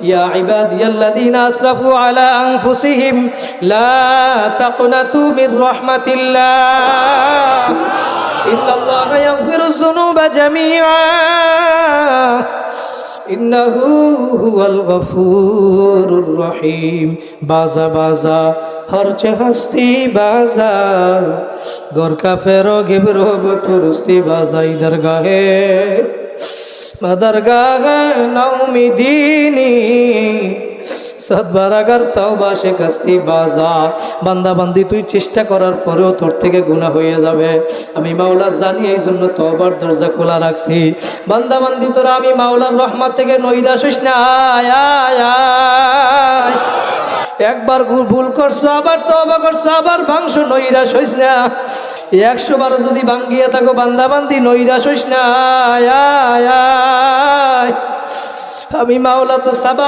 ইয়া ইবাদিয়াল্লাযীনা আসরাফু আলা আনফুসিহিম লা তাকনাতু মির রাহমাতিল্লাহ ইন্নাল্লাহা ইয়াগফিরুয যুনুবা জামিআ ইন্নাহু হুয়াল গফুরুর রহিম। বাজা বাজা হরচে হস্তি বাজা গর কাফেরো গিবরো তুরস্তি বাজা ইধর গাহে मदरगाह नौमिदीनी सदबारागार तौबा शिकस्ती बाजा। বান্দা বান্দি তুই চেষ্টা করার পরেও তোর থেকে গুনাহ হয়ে যাবে, আমি মাওলা জানি, এই জন্য তওবার দরজা খোলা রাখছি। বান্দা বান্দি তোরা আমি মাওলার রহমত থেকে নৈরাশ হইস না। আয় আয় আয়, একবার ভুল করছো আবার তওবা করছো আবার ভাঙছো, নৈরাশ হইস না। 100 বার যদি ভাঙ্গিয়ে থাকো বান্দা বান্দি নৈরাশ হইস না। আয় আয় আয়, আমি মাওলা তো সাবা